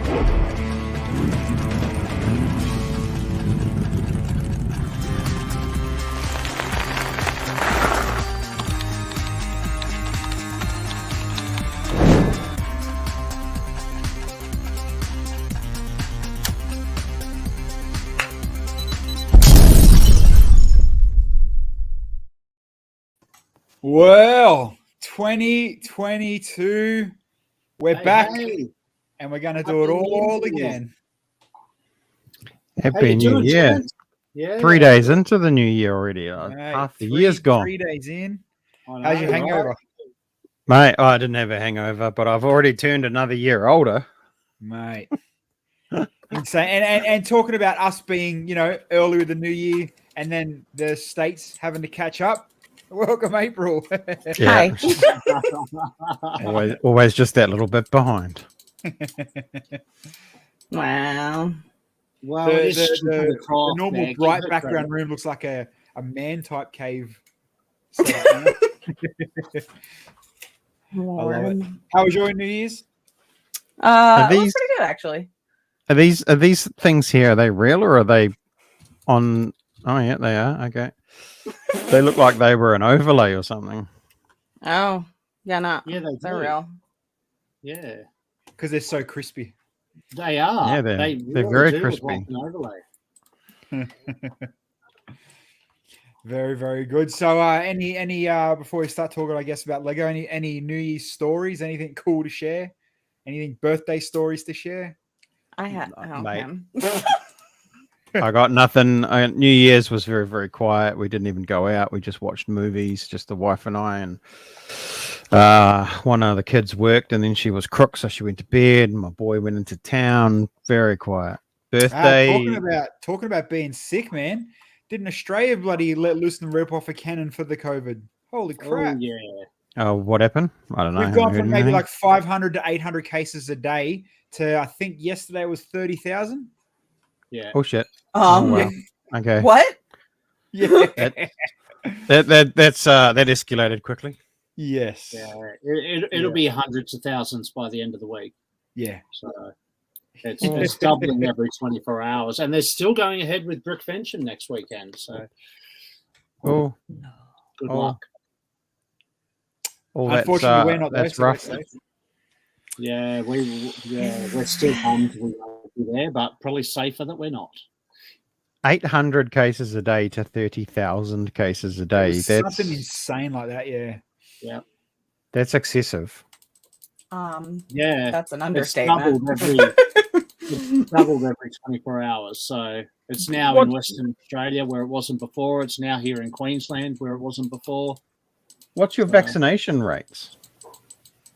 Well, 2022, we're back, and we're going to do it all again. Happy New Year. Yeah. 3 days into the new year already. Half the year's gone. 3 days in. How's your hangover? Mate, I didn't have a hangover, but I've already turned another year older. Mate. Insane. And talking about us being, early with the new year and then the States having to catch up. Welcome, April. Hi. always just that little bit behind. Wow. Well, the normal bright background room looks like a man-type cave. I love it. How was your New Year's? It was pretty good, actually. Are these things here, are they real or are they on? Oh, yeah, they are. Okay. They look like they were an overlay or something. Oh, yeah, no. Yeah, they're real. Yeah. Because they're so crispy. They are. Yeah, they're really very crispy. Like an overlay. Very, very good. So, any before we start talking, I guess, about Lego, any New Year's stories? Anything cool to share? Anything birthday stories to share? I had, I got nothing. New Year's was very, very quiet. We didn't even go out. We just watched movies, just the wife and I. And one of the kids worked, and then she was crook, so she went to bed. And my boy went into town. Very quiet. Birthday. Talking about being sick, man. Didn't Australia bloody let loose and rip off a cannon for the COVID? Holy crap! Oh, yeah. Oh, what happened? I don't know. We've gone from maybe like 500 to 800 cases a day to I think yesterday was 30,000. Yeah. Oh shit. Wow. Okay. What? Yeah. That escalated quickly. Yes. Yeah. It'll be hundreds of thousands by the end of the week. Yeah. So it's doubling every 24 hours, and they're still going ahead with Brickvention next weekend. So. Oh. Good luck. Oh, unfortunately, we're not. That's rough. Yeah, we're still bummed we won't be there, but probably safer that we're not. 800 cases a day to 30,000 cases a day. That's something insane like that. Yeah. Yeah. That's excessive. Yeah. That's an understatement. It's doubled every 24 hours. So it's now in Western Australia where it wasn't before. It's now here in Queensland where it wasn't before. What's your vaccination rates?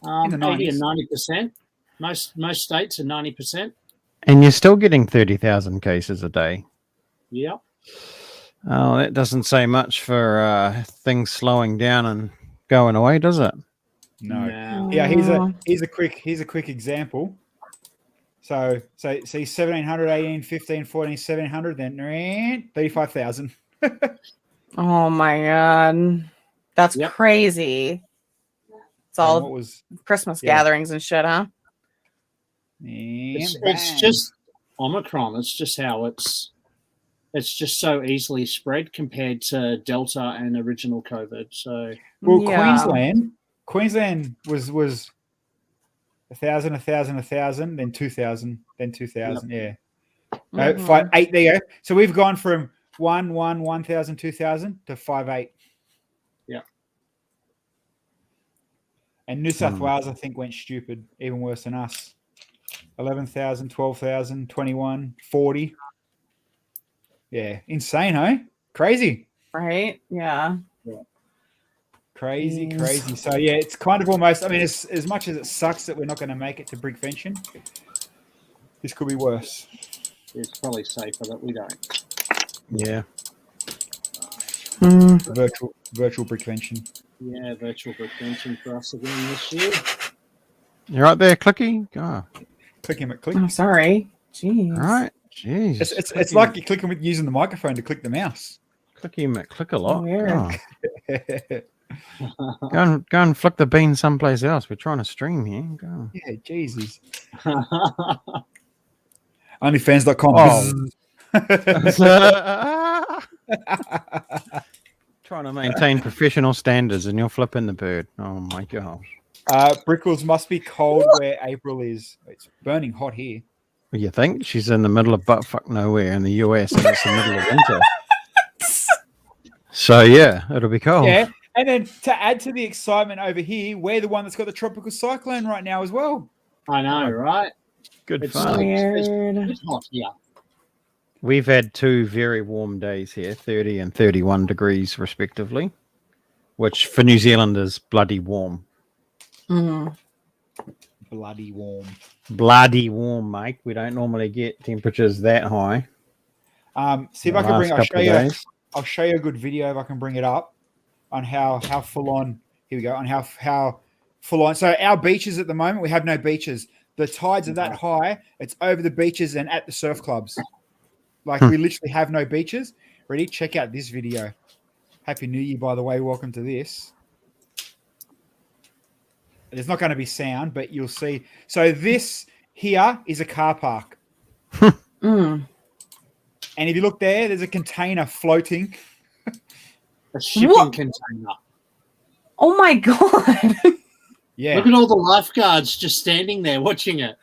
80 and 90%. Most states are 90%. And you're still getting 30,000 cases a day. Yep. Oh, that doesn't say much for things slowing down and going away, does it? No. Yeah, here's a quick example. So 1700, 18, 15, 14, 1700, then 35,000. Oh my god. That's crazy. It's all Christmas gatherings and shit, huh? It's just Omicron. It's just how it's just so easily spread compared to Delta and original COVID. So Queensland was 1,000, 1,000, 1,000, then 2,000, then 2,000. Yep. Yeah. 8 there you go. So we've gone from 1,000, 2,000 to 5,8. Yeah. And New South Wales, I think, went stupid, even worse than us. 11,000, 12,000, 21, 40. Yeah, insane, huh? Crazy. Right? Yeah. Crazy. So, yeah, it's kind of almost, I mean, as much as it sucks that we're not going to make it to Brickvention, this could be worse. It's probably safer that we don't. Yeah. Virtual Brickvention. Yeah, virtual Brickvention for us again this year. You're right there, Clicky. Oh. Click him at click. I'm sorry. Jeez. All right. Jeez. It's like you're clicking with using the microphone to click the mouse. Click him at click a lot. Oh. Go and flick the bean someplace else. We're trying to stream here. Go. Yeah, Jesus. Onlyfans.com. Trying to maintain professional standards and you're flipping the bird. Oh my gosh. Brickles must be cold where April is. It's burning hot here. You think? She's in the middle of buttfuck nowhere in the US and it's the middle of winter. So yeah, it'll be cold. Yeah. And then to add to the excitement over here, we're the one that's got the tropical cyclone right now as well. I know, right? Good It's fun. it's hot here. We've had 2 very warm days here, 30 and 31 degrees respectively, which for New Zealand is bloody warm. Mm. Bloody warm. Bloody warm, mate. We don't normally get temperatures that high. See if I can bring. I'll show you a good video if I can bring it up on how full on. Here we go. On how full on. So our beaches at the moment, we have no beaches. The tides are that high. It's over the beaches and at the surf clubs. Like we literally have no beaches. Ready? Check out this video. Happy New Year, by the way. Welcome to this. There's not going to be sound, but you'll see. So this here is a car park. Mm. And if you look there, there's a container floating. A shipping container. Oh my God. Yeah. Look at all the lifeguards just standing there watching it.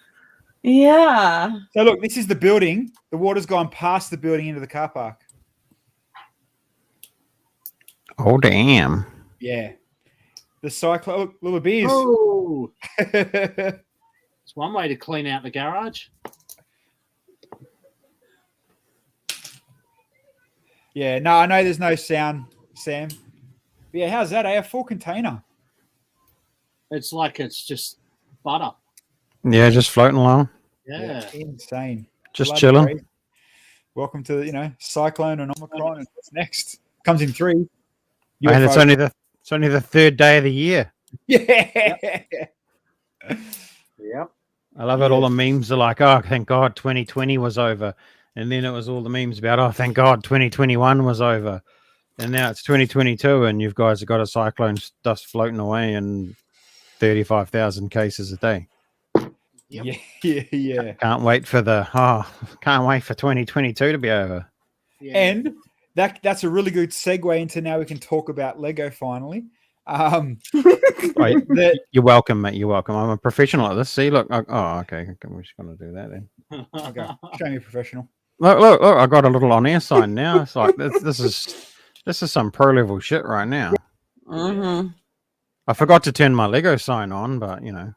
Yeah. So look, this is the building. The water's gone past the building into the car park. Oh, damn. Yeah. The cyclone, look, little beers. Oh. It's one way to clean out the garage. Yeah, no, I know there's no sound, Sam. But yeah, how's that? A full container. It's like it's just butter. Yeah, just floating along. Yeah. Insane. Just Bloody chilling. crazy. Welcome to, Cyclone and Omicron. And what's next? Comes in 3. And it's only the 3rd day of the year. Yeah. Yep. I love it. All the memes are like, oh, thank God 2020 was over. And then it was all the memes about, oh, thank God 2021 was over. And now it's 2022 and you guys have got a cyclone dust floating away and 35,000 cases a day. Yep. Yeah. Can't wait for 2022 to be over. Yeah. And that's a really good segue into now we can talk about Lego finally. You're welcome, mate. You're welcome. I'm a professional at this. See, look. Okay. We're just going to do that then. Okay. Show me professional. Look. I got a little on-air sign now. It's like this is some pro-level shit right now. Mm-hmm. I forgot to turn my Lego sign on, but In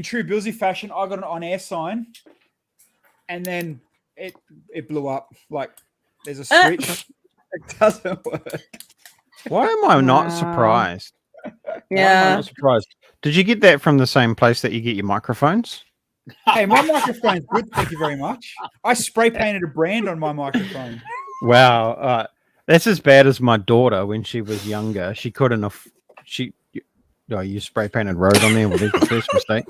true Bilsy fashion, I got an on-air sign, and then it blew up. Like there's a switch. It doesn't work. Why am I not surprised? Yeah. I'm not surprised. Did you get that from the same place that you get your microphones? Hey, my microphone's good. Thank you very much. I spray painted a brand on my microphone. Wow, that's as bad as my daughter when she was younger. She couldn't you spray painted road on there. Well, there's the first mistake.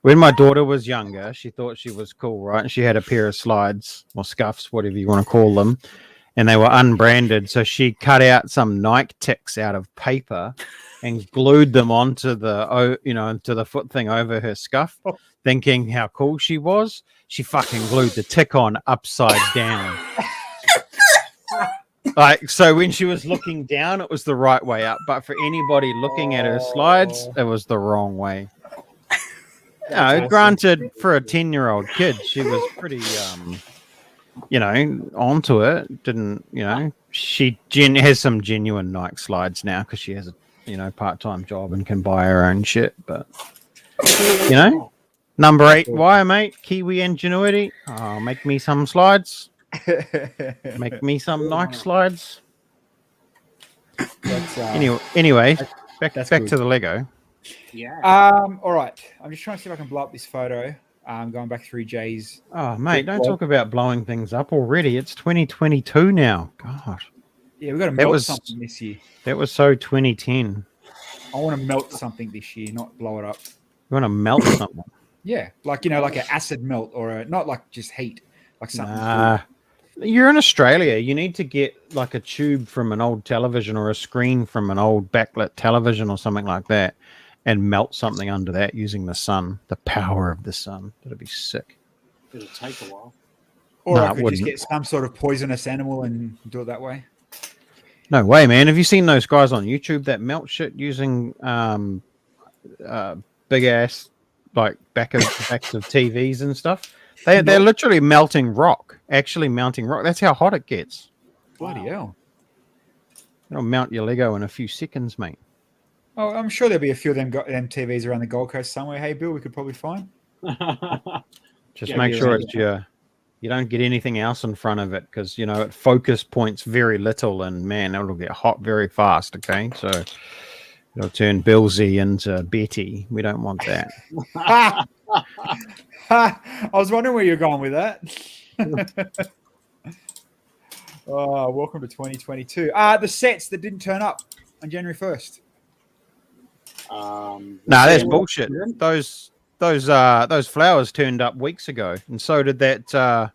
When my daughter was younger, she thought she was cool, right? And she had a pair of slides or scuffs, whatever you want to call them, and they were unbranded. So she cut out some Nike ticks out of paper and glued them onto to the foot thing over her scuff, thinking how cool she was. She fucking glued the tick on upside down. So when she was looking down, it was the right way up, but for anybody looking at her slides, it was the wrong way. Granted, for a 10-year-old kid, she was pretty, onto it. Didn't, she has some genuine Nike slides now because she has a, part-time job and can buy her own shit. But, number 8, why, mate? Kiwi ingenuity. Oh, make me some slides. Make me some Nike slides. Anyway, back to the Lego. Yeah. All right. I'm just trying to see if I can blow up this photo. Going back through Jay's. Oh, mate, don't talk about blowing things up already. It's 2022 now. God. Yeah, we've got to melt something this year. That was so 2010. I want to melt something this year, not blow it up. You want to melt something? Yeah, like like an acid melt or not like just heat, like something. Nah. You're in Australia. You need to get like a tube from an old television or a screen from an old backlit television or something like that and melt something under that using the sun, the power of the sun. That'd be sick. It'll take a while. Or No, I it could just wouldn't. get some sort of poisonous animal and do it that way. No way, man. Have you seen those guys on YouTube that melt shit using big ass like backs of TVs and stuff? They're literally melting rock. Actually melting rock. That's how hot it gets. Bloody hell. It'll mount your Lego in a few seconds, mate. Oh, I'm sure there'll be a few of them TVs around the Gold Coast somewhere. Hey, Bill, we could probably find. Just Yeah, make you're sure right. it's you don't get anything else in front of it because it focus points very little and man, it'll get hot very fast. Okay, so it'll turn Bilsy into Betty. We don't want that. I was wondering where you're going with that. Oh, welcome to 2022. The sets that didn't turn up on January 1st. That's bullshit. Those flowers turned up weeks ago, and so did that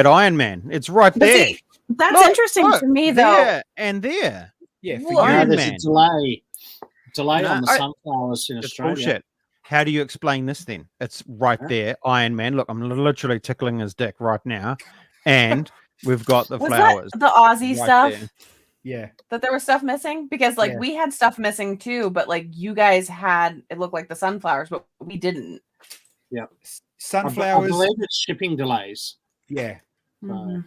Iron Man. It's right But there. see, that's interesting to me, though. There and there. Yeah, for Well, Iron there's Man. a delay No, on the sunflowers in It's Australia. bullshit. How do you explain this then? It's right there, Iron Man. Look, I'm literally tickling his dick right now, and we've got the Was flowers. that the Aussie right stuff? there. Yeah. That there was stuff missing? Because we had stuff missing too, but you guys had it looked like the sunflowers, but we didn't. Yeah. Sunflowers. I believe it's shipping delays. Yeah. Mhm.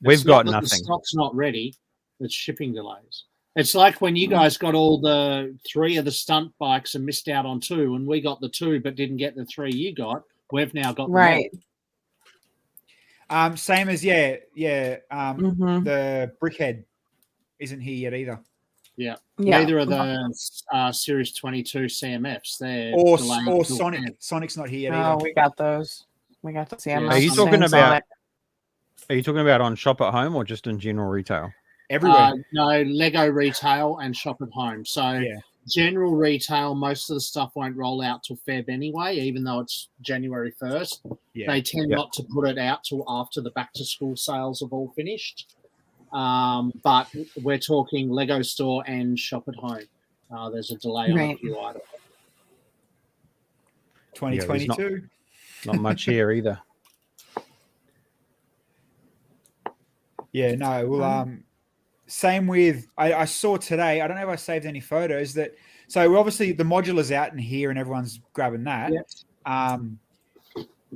We've It's got not that nothing. The stock's not ready. It's shipping delays. It's like when you guys got all the 3 of the stunt bikes and missed out on 2, and we got the 2 but didn't get the 3 you got. We've now got Right. Same as Mhm. the Brickhead isn't here yet either. Yeah. Yeah. Neither of the Series 22 CMFs. They're Or delayed or till Sonic. 10. Sonic's not here yet Oh, either. we got those. We got the CMS. Are you Same talking Sonic. Are you talking about on Shop at Home or just in general retail? Everywhere. No, Lego retail and shop at home. So Yeah. general retail, most of the stuff won't roll out till Feb anyway, even though it's January 1st. Yeah. They tend Yeah. not to put it out till after the back to school sales have all finished. But we're talking Lego store and shop at home. There's a delay on a Right. few items. 2022. Not much here either. Yeah, no. Well, same with I saw today. I don't know if I saved any photos that. So obviously the modular's out in here and everyone's grabbing that. Yeah.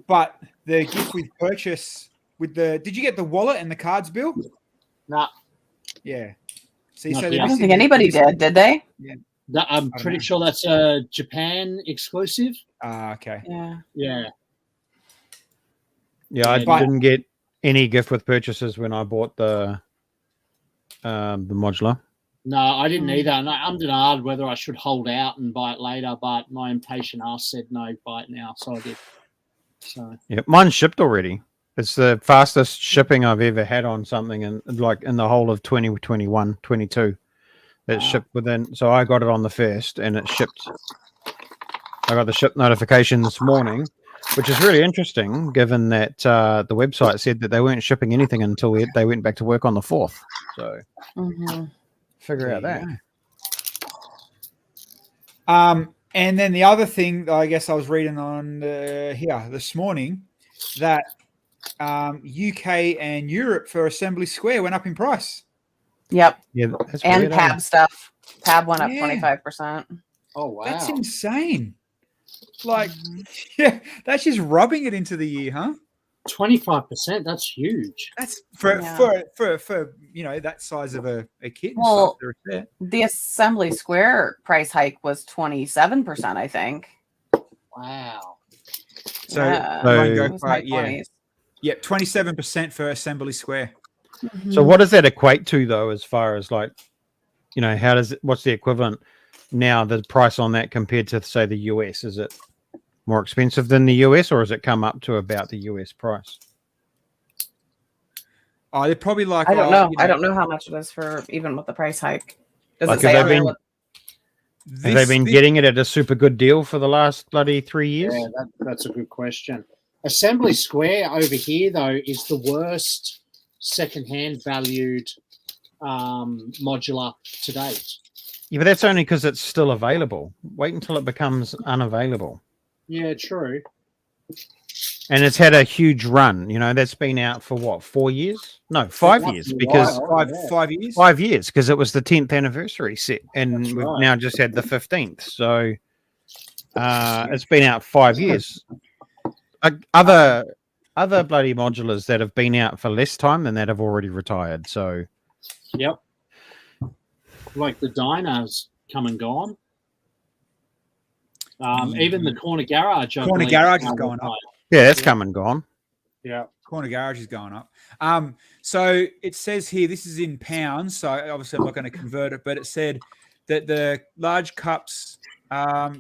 But the gift with purchase with the. Did you get the wallet and the cards, Bill? Nah, Yeah. See, Not so yet. they're I don't missing think the- anybody they're did they? I'm don't pretty know. sure that's a Japan exclusive. Okay. Yeah. Yeah. Yeah, I But- didn't get any gift with purchases when I bought the modular. No, I didn't Mm. either. And I ummed and ahed whether I should hold out and buy it later, but my impatient ass said no, buy it now. So I did. So Yeah, mine's shipped already. It's the fastest shipping I've ever had on something in the whole of 2021, 22. It's Wow. shipped within. So I got it on the 1st and it shipped. I got the ship notification this morning, which is really interesting given that the website said that they weren't shipping anything until they went back to work on the 4th. So Mhm. figure out that. And then the other thing that I guess I was reading on here this morning that UK and Europe for Assembly Square went up in price. Yep. Yeah, that's And weird, PAB stuff. PAB went up Yeah. 25%. oh wow. That's insane. Like, yeah, that's just rubbing it into the year, huh? 25%, that's huge. That's for Yeah. for that size of a kit. And Well, stuff. They're- The Assembly Square price hike was 27%, I think. Wow. So, Yeah. So- one go It was for high it, yeah, 20s. yeah, 27% for Assembly Square. So what does that equate to though, as far as what's the equivalent now, the price on that compared to say the US? Is it more expensive than the US or has it come up to about the US price? Oh, they're probably like I don't know. I don't know how much it is for even with the price hike. Does Like, it say have on they there been- what- Have they been getting it at a super good deal for the last bloody 3 years? Yeah, that's a good question. Assembly Square over here, though, is the worst second-hand valued modular to date. Yeah, but that's only because it's still available. Wait until it becomes unavailable. Yeah, true. And it's had a huge run. You know, that's been out for what, 4 years? No, 5 years, because 5 years. 5 years, because it was the 10th anniversary set, and we've now just had the 15th. So it's been out 5 years. Other bloody modulars that have been out for less time than that have already retired. So, yep, like the Dyna's come and gone. Even the Corner Garage. Corner Garage is going up. Yeah, that's come and gone. Yeah, Corner Garage is going up. So it says here, this is in pounds. So obviously I'm not going to convert it, but it said that the large cups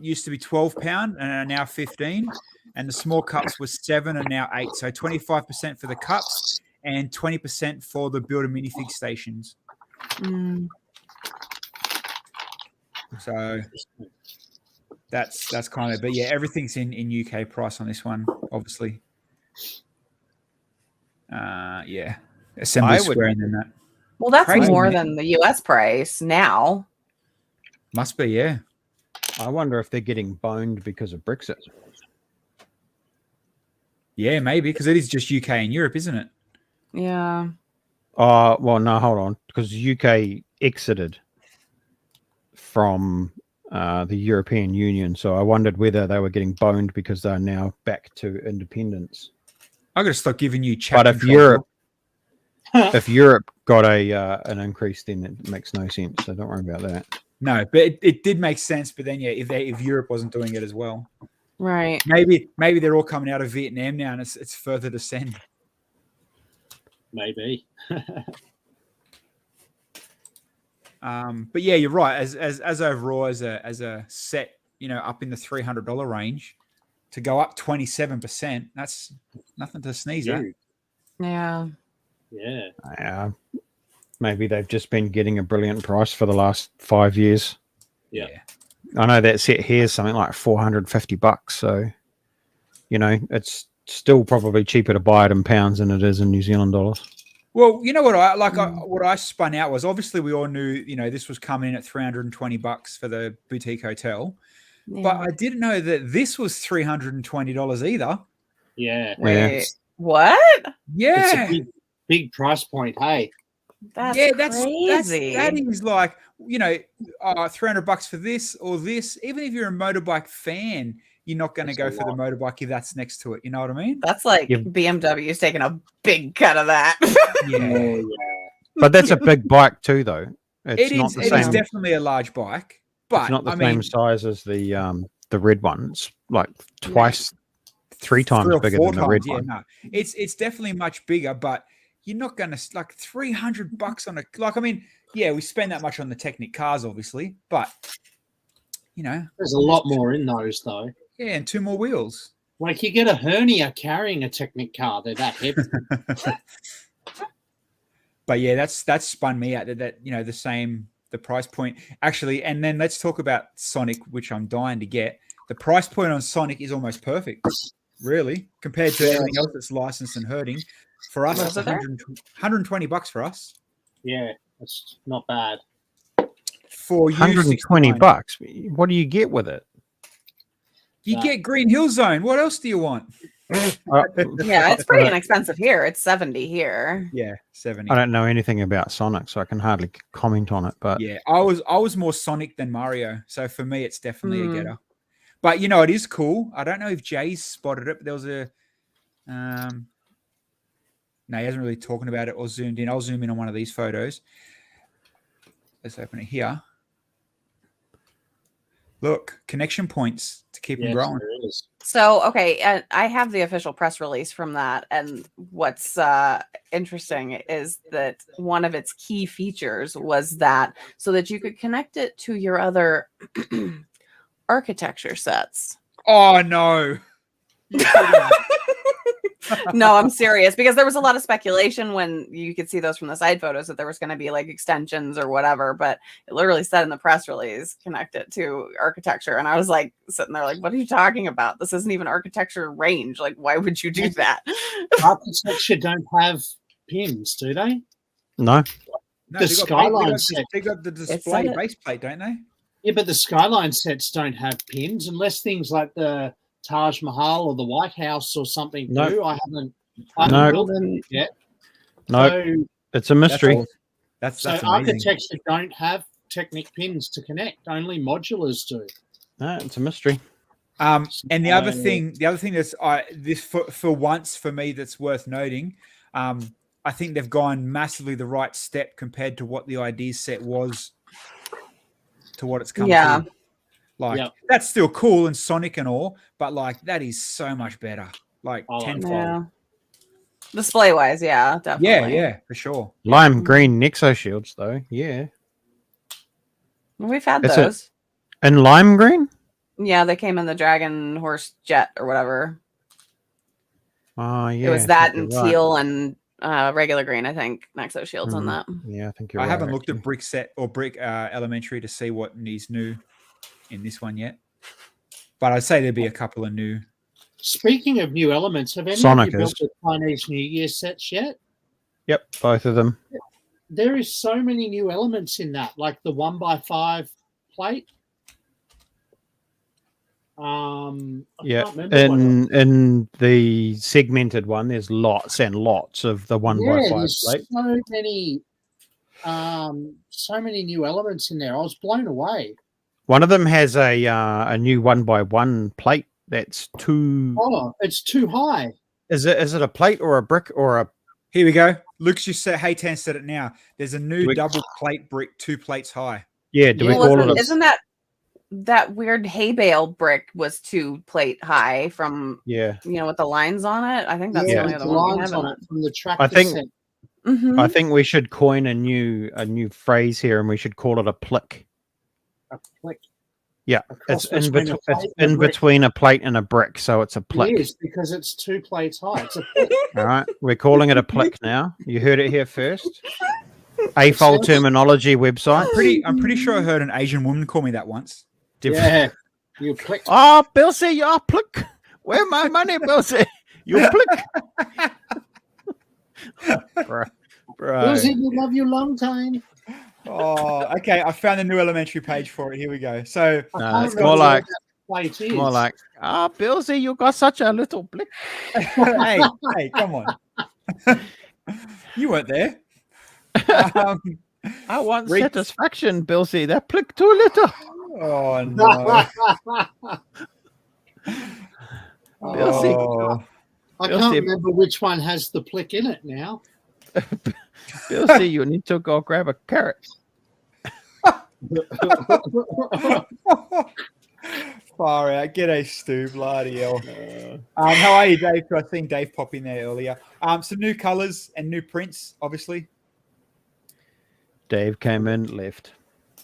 used to be £12 and are now 15, and the small cups were 7 and now 8. So 25% for the cups and 20% for the build a minifig stations. So that's kind of, but yeah, everything's in UK price on this one, obviously. Yeah, Assembly Square and then that. Well, that's Crazy, more man. than the US price now. Must be, yeah. I wonder if they're getting boned because of Brexit. Yeah, maybe, because it is just UK and Europe, isn't it? Yeah. Well, no, hold on, because UK exited from the European Union, so I wondered whether they were getting boned because they're now back to independence. I'm gonna start giving you chat. But if Europe got an increase, then it makes no sense. So don't worry about that. No, but it did make sense. But then, yeah, if Europe wasn't doing it as well, Right. maybe they're all coming out of Vietnam now, and it's further to send. maybe. But yeah, you're right. As overall as a set, up in the $300 range, to go up 27%, that's nothing to sneeze at. Yeah. Yeah. Maybe they've just been getting a brilliant price for the last 5 years. Yeah. I know that set here is something like $450. So, it's still probably cheaper to buy it in pounds than it is in New Zealand dollars. Well, you know what what I spun out was, obviously we all knew, this was coming in at $320 for the boutique hotel, but I didn't know that this was $320 either. Yeah. Wait, what? Yeah. It's a big price point. Hey. That's crazy. crazy. That is like, $300 for this or this. Even if you're a motorbike fan, you're not going to go for the motorbike if that's next to it. You know what I mean? That's like BMW's taking a big cut of that. Yeah. But that's a big bike too, though. It is definitely a large bike, but it's not the same size as the red one. It's like twice, 3 times bigger than the red one. No, it's definitely much bigger, but you're not going to like $300 on we spend that much on the Technic cars, obviously, but there's a lot more in those though. Yeah, and 2 more wheels. Like you get a hernia carrying a Technic car; they're that heavy. But yeah, that's spun me out that the price point actually. And then let's talk about Sonic, which I'm dying to get. The price point on Sonic is almost perfect, really, compared to everything else that's licensed and hurting. For us, it's $120 for us. Yeah, that's not bad. For you, $120. What do you get with it? You get Green Hill Zone. What else do you want? Yeah, it's pretty inexpensive here. It's $70 here. Yeah, $70. I don't know anything about Sonic, so I can hardly comment on it. But yeah, I was more Sonic than Mario, so for me, it's definitely a getter. But it is cool. I don't know if Jay's spotted it, but there was a no, he hasn't really talking about it or zoomed in. I'll zoom in on one of these photos. Let's open it here. Look, connection points to keep them growing. So, okay, I have the official press release from that. And what's interesting is that one of its key features was that so that you could connect it to your other architecture sets. Oh, no. No, I'm serious, because there was a lot of speculation when you could see those from the side photos that there was going to be like extensions or whatever, but it literally said in the press release, connect it to architecture. And I was like sitting there like, what are you talking about? This isn't even architecture range. Like, why would you do that? Architecture don't have pins, do they? No. The Skyline they got the display base plate, don't they? Yeah, but the Skyline sets don't have pins unless things like the Taj Mahal or the White House or something Nope. do. I haven't Nope. built it yet. No, So, it's a mystery. That's so amazing. architecture don't have Technic pins to connect. Only modulars do. No, it's a mystery. And the other So- thing that's this for once for me that's worth noting. I think they've gone massively the right step compared to what the idea set was to what it's come Yeah. to. Like Yeah. that's still cool and Sonic and all, but like that is so much better. Like I like tenfold. Yeah. Display wise, yeah, definitely. Yeah, for sure. Lime green Nexo shields, though. Yeah. We've had It's a- those. And lime green? Yeah, they came in the Dragon Horse Jet or whatever. Oh, yeah. It was I that think and you're right. teal and regular green, I think. Nexo shields on that. Yeah, I think you're I right. haven't looked at actually. Brick Set or Brick Elementary to see what is new in this one yet. But I'd say there'd be a couple of new. Speaking of new elements, have any Sonic of you built is. the Chinese New Year sets yet? Yep, both of them. There is so many new elements in that, like the 1x5 plate. I Yeah, can't remember what else. in the segmented one, there's lots and lots of the 1x5 there's plate. so many new elements in there. I was blown away. One of them has a new 1x1 plate that's two. Oh, it's too high. Is it a plate or a brick or a? Here we go. Luke's just said, hey, Tan said it now. There's a new We- double plate brick, 2 plates high. Yeah, do we Yeah. call Well, it a? isn't that weird hay bale brick was 2 plate high from Yeah, with the lines on it? I think that's the Yeah. only with other the one we lines have in on it. it from the tractor I think- set. Mhm. I think we should coin a new phrase here, and we should call it a plick. A click. Yeah, A cross It's in, between a it's plate and a in brick. between a plate and a brick, so it's a plick. It is because it's 2 plates high. It's a click. All right, we're calling it a plick now. You heard it here first. AFOL terminology website. I'm pretty sure I heard an Asian woman call me that once. Different. Yeah, you click. Oh, Bilsy, you're plick. Where my money, Bilsy? You plick. Bro. Bilsy, we love you long time. Oh, okay. I found a new elementary page for it. Here we go. So I No, can't it's remember more what like- that plate is. More like, Bilsy, you got such a little plick. hey, come on. You weren't there. I want Read- satisfaction, Bilsy. That plick too little. Oh no. Bilsy. Oh. I Bilsy. can't remember which one has the plick in it now. Bilsy, you need to go grab a carrot. Far out. G'day, Stu. Bloody hell. How are you, Dave? I seen Dave pop in there earlier. Some new colours and new prints, obviously, Dave came in, left.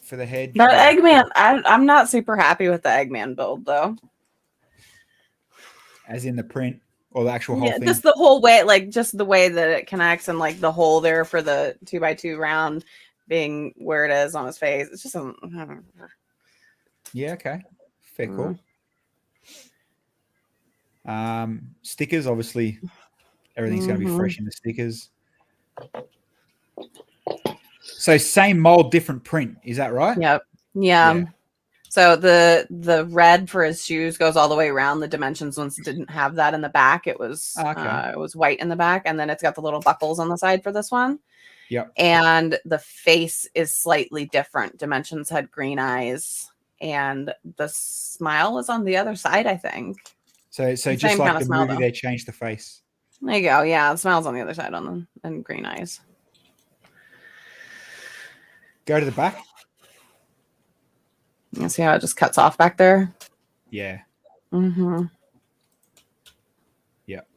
for the head. But Eggman, I'm not super happy with the Eggman build though. As in the print or the actual whole Yeah, thing. just the whole way, like just the way that it connects and like the hole there for the 2x2 round being where it is on his face. It's just Yeah, okay. Fair call. Stickers, obviously, everything's going to be fresh in the stickers. So same mold, different print. Is that right? Yep. Yeah. Yeah. So the red for his shoes goes all the way around. The dimensions ones didn't have that in the back. It was Okay. it was white in the back, and then it's got the little buckles on the side for this one. Yep. And the face is slightly different. Dimensions had green eyes, and the smile is on the other side, I think. So just Same like kinda the smile, movie, though. they changed the face. There you go. Yeah, the smile's on the other side on them, and green eyes. Go to the back. You see how it just cuts off back there? Yeah. Mm-hmm. Yep.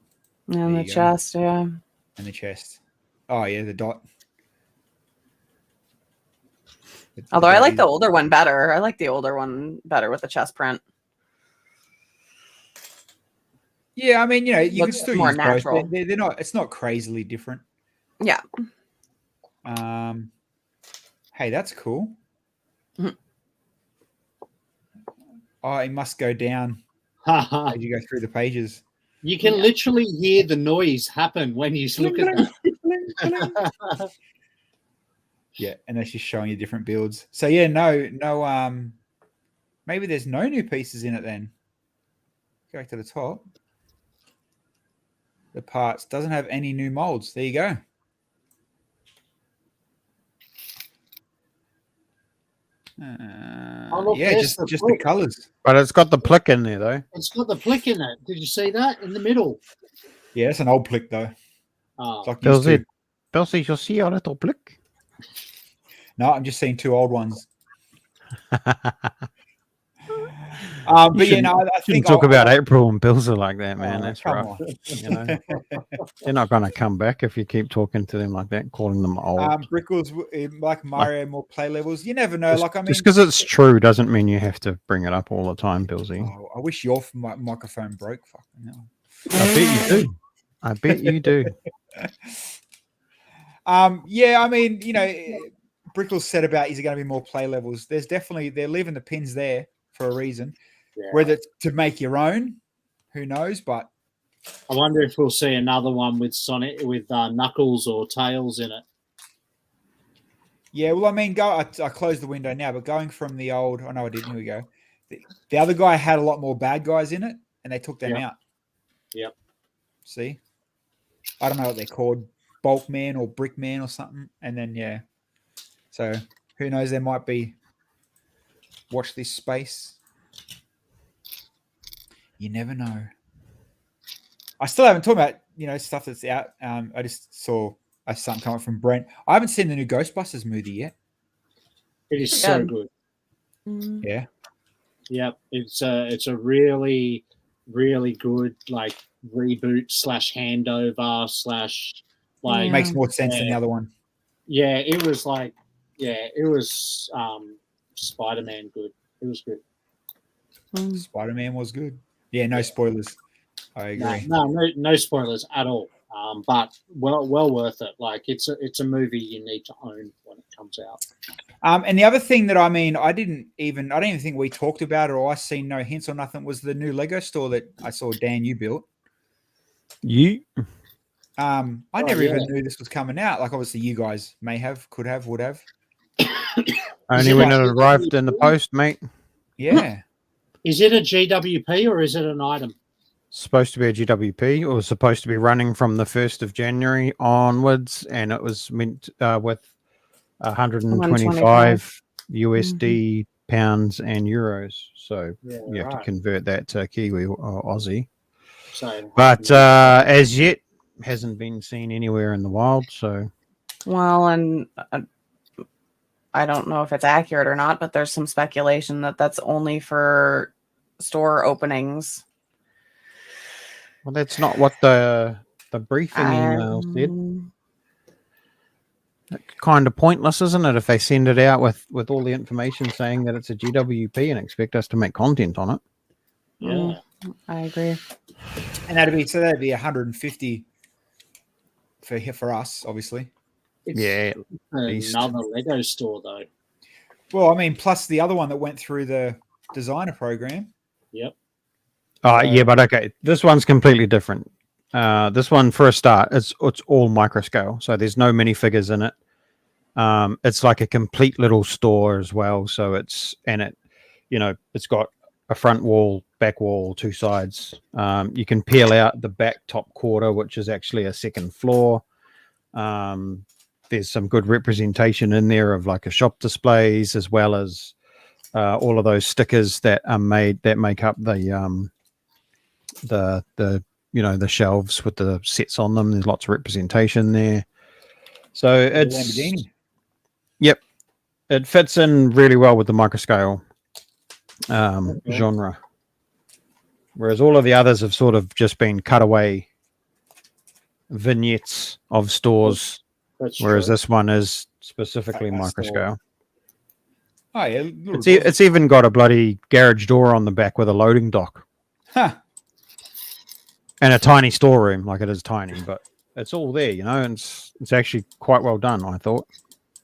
And There the you go. chest, yeah. And the chest. Oh, yeah, the dot. Although I like the dot older one better. I like the older one better with the chest print. Yeah, I mean, you can Looks still more use natural. both. They're not. It's not crazily different. Yeah. Hey, that's cool. Mhm. Oh, it must go down as you go through the pages. You can Yeah. literally hear the noise happen when you look at that. Yeah, and that's just showing you different builds. So yeah, no, maybe there's no new pieces in it then. Go back to the top. The parts doesn't have any new molds. There you go. look, Yeah, there's just the the plick. colors. But it's got the plick in there though. It's got the plick in it. Did you see that in the middle? Yeah, it's an old plick though. Oh, It's like used to. Bilsy, you'll see a little plick. No, I'm just seeing two old ones. You But yeah, no, I think talk about April and Bilsy like that, man. Oh, That's come rough. on. You know, they're not going to come back if you keep talking to them like that, calling them old. Brickles like Mario, more play levels. You never know. Like I mean, just because it's true doesn't mean you have to bring it up all the time, Bilsy. oh, I wish your microphone broke. Fucking hell. I bet you do. I bet you do. Yeah, I mean, you know, Brickles said about is there going to be more play levels? There's definitely they're leaving the pins there for a reason. yeah. Whether it's to make your own, who knows? But I wonder if we'll see another one with Sonic with Knuckles or Tails in it. yeah, well, I mean, I closed the window now, but going from the old, oh no, I didn't. Here we go. The other guy had a lot more bad guys in it, and they took them out. Yep. See, I don't know what they're called, Bulk Man or Brick Man or something, and then yeah. So who knows? There might be. Watch this space. You never know. I still haven't talked about stuff that's out. I just saw something come up from Brent. I haven't seen the new Ghostbusters movie yet. It is so good. Yeah. Yep. It's a really, really good like reboot / handover / like Makes more sense than the other one. Yeah, it was like it was Spider-Man good. It was good. Spider-Man was good. Yeah, no spoilers. I agree. No spoilers at all. But well worth it. Like it's a movie you need to own when it comes out. And the other thing that I don't even think we talked about it or I seen no hints or nothing was the new Lego store that I saw Dan you built. You? I never even knew this was coming out. Like obviously you guys may have, could have, would have. Only when it arrived in the post, mate. Yeah. Is it a GWP or is it an item? Supposed to be a GWP. It was supposed to be running from the 1st of January onwards, and it was meant with 125 USD pounds and euros. So you have to convert that to Kiwi or Aussie. So, but as yet, hasn't been seen anywhere in the wild. So, well, and I don't know if it's accurate or not, but there's some speculation that that's only for store openings. Well, that's not what the briefing email said. Kind of pointless, isn't it? If they send it out with all the information saying that it's a GWP and expect us to make content on it. Yeah, I agree. And that'd be 150 for us, obviously. It's another Lego store though. Well, I mean, plus the other one that went through the designer program. Yep. Yeah, but okay, this one's completely different. This one, for a start, it's all micro scale, so there's no minifigures in it. It's like a complete little store as well. So it's got a front wall, back wall, two sides. You can peel out the back top quarter, which is actually a second floor. There's some good representation in there of like a shop displays, as well as all of those stickers that are made that make up the shelves with the sets on them. There's lots of representation there. So it's Lamborghini. Yep, it fits in really well with the microscale genre. Whereas all of the others have sort of just been cutaway vignettes of stores. Whereas this one is specifically microscale. Oh yeah, it's even got a bloody garage door on the back with a loading dock. Huh. And a tiny storeroom. Like, it is tiny, but it's all there, and it's actually quite well done, I thought.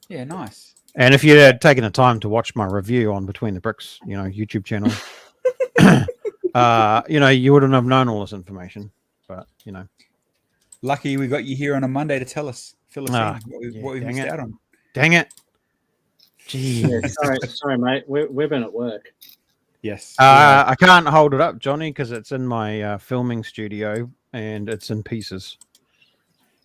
Yeah, nice. And if you had taken the time to watch my review on Between the Bricks, YouTube channel, you wouldn't have known all this information. But lucky we got you here on a Monday to tell us, fill us in what we missed out on. Dang it! Gee, sorry, mate. We've been at work. Yes. I can't hold it up, Johnny, because it's in my filming studio and it's in pieces.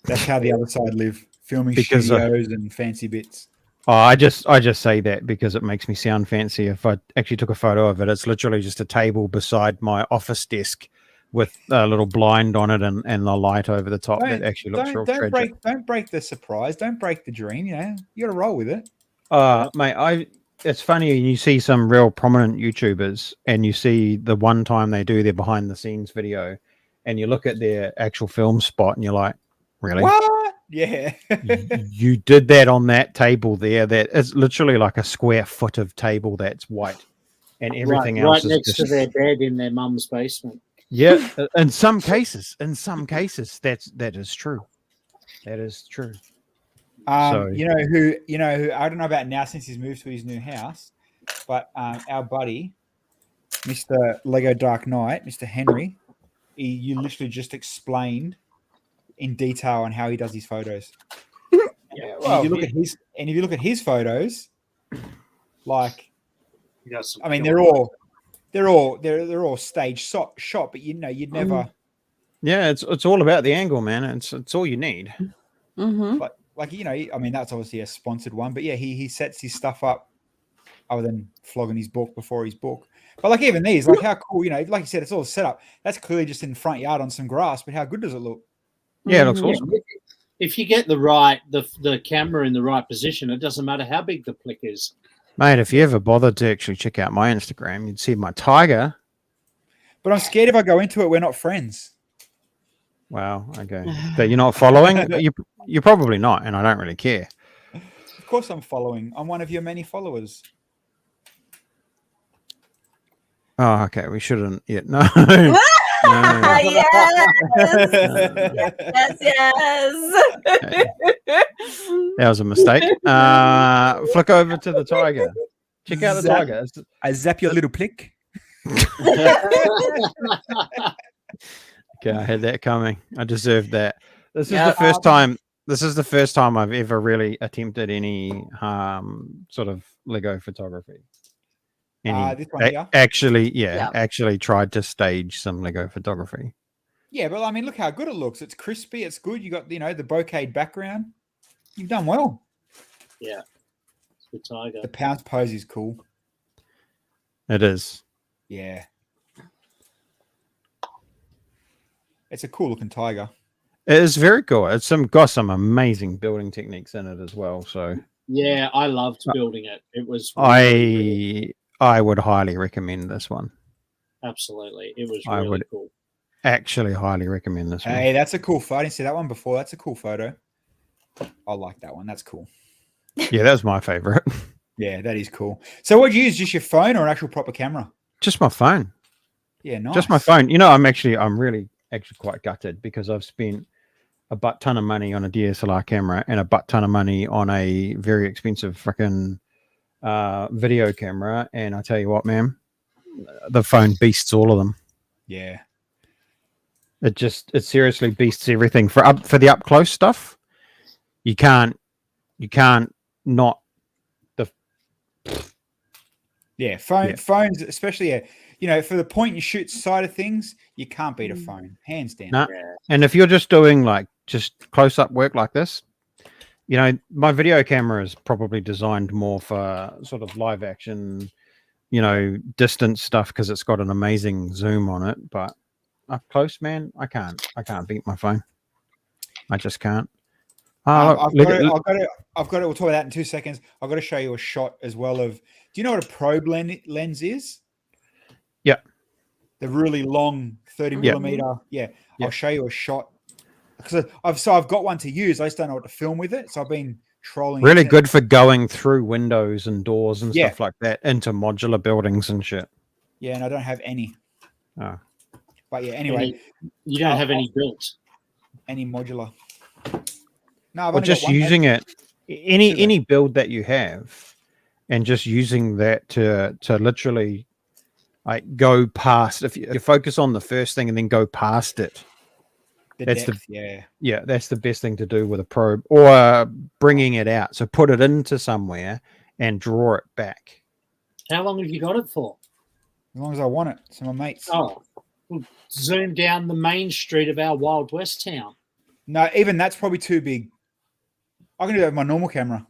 That's how the other side live. Filming Because, studios and fancy bits. Oh, I just say that because it makes me sound fancy. If I actually took a photo of it, it's literally just a table beside my office desk with a little blind on it and the light over the top. That actually looks real tragic. Don't break the surprise. Don't break the dream. You know, you got to roll with it. Mate, it's funny, you see some real prominent YouTubers and you see the one time they do their behind the scenes video and you look at their actual film spot and you're like, really? What? Yeah. You did that on that table there. That is literally like a square foot of table that's white and everything else right is next just... to their bed in their mum's basement. Yeah, in some cases, that is true. That is true. So, you know who I don't know about now since he's moved to his new house, but our buddy, Mr. Lego Dark Knight, Mr. Henry, you literally just explained in detail on how he does his photos. Yeah, Well, if you look at his photos, like, I mean, they're all stage shot, but you'd never. Yeah, it's all about the angle, man. It's all you need. Mm-hmm. Like I mean, that's obviously a sponsored one, but yeah, he sets his stuff up other than flogging his book before his book. But like even these, like how cool, like you said, it's all set up. That's clearly just in the front yard on some grass, but how good does it look? Yeah, it looks awesome. If you get the camera in the right position, it doesn't matter how big the flick is. Mate, if you ever bothered to actually check out my Instagram, you'd see my tiger. But I'm scared if I go into it, we're not friends. Wow, okay. That you're not following? You're probably not, and I don't really care. Of course I'm following. I'm one of your many followers. Oh, okay. We shouldn't yet. No. Yes. Okay. That was a mistake. Flick over to the tiger. Check out the tiger. I zap your little plick. Okay, I had that coming. I deserved that. This is the first time. This is the first time I've ever really attempted any sort of Lego photography. This one here? Actually tried to stage some Lego photography. Yeah, but I mean, look how good it looks. It's crispy. It's good. You got the bokeh background. You've done well. Yeah, it's the tiger. The pounce pose is cool. It is. Yeah. It's a cool looking tiger. It is very cool. It's got some amazing building techniques in it as well. So yeah, I loved building it. It was. I would highly recommend this one. Absolutely, it was really cool. Actually, highly recommend this one. Hey, that's a cool photo. I didn't see that one before. That's a cool photo. I like that one. That's cool. Yeah, that's my favorite. Yeah, that is cool. So, what do you use? Just your phone or an actual proper camera? Just my phone. Yeah, nice. Just my phone. I'm really quite gutted because I've spent a butt ton of money on a DSLR camera and a butt ton of money on a very expensive freaking video camera, and I tell you what, man, the phone beasts all of them. Yeah, it seriously beasts everything for the up close stuff. You can't not phones, especially for the point and shoot side of things, you can't beat a phone, hands down. Nah. Yeah. And if you're just doing like just close up work like this, my video camera is probably designed more for sort of live action, distance stuff because it's got an amazing zoom on it. But up close, man, I can't beat my phone. I just can't. I've got it. We'll talk about that in 2 seconds. I've got to show you a shot as well of. Do you know what a probe lens is? Yeah. The really long 30 millimeter. Yeah. I'll show you a shot. Because I've got one to use. I just don't know what to film with it. So I've been trolling. Really good for going through windows and doors and stuff like that into modular buildings and shit. Yeah, and I don't have any. Oh. But yeah, anyway. You don't have any built? Any modular. No, I've only just using it. Any build that you have and just using that to literally like go past. If you focus on the first thing and then go past it. That's the best thing to do with a probe or bringing it out. So put it into somewhere and draw it back. How long have you got it for? As long as I want it. So my mates. Oh, we'll zoom down the main street of our Wild West town. No, even that's probably too big. I can do that with my normal camera.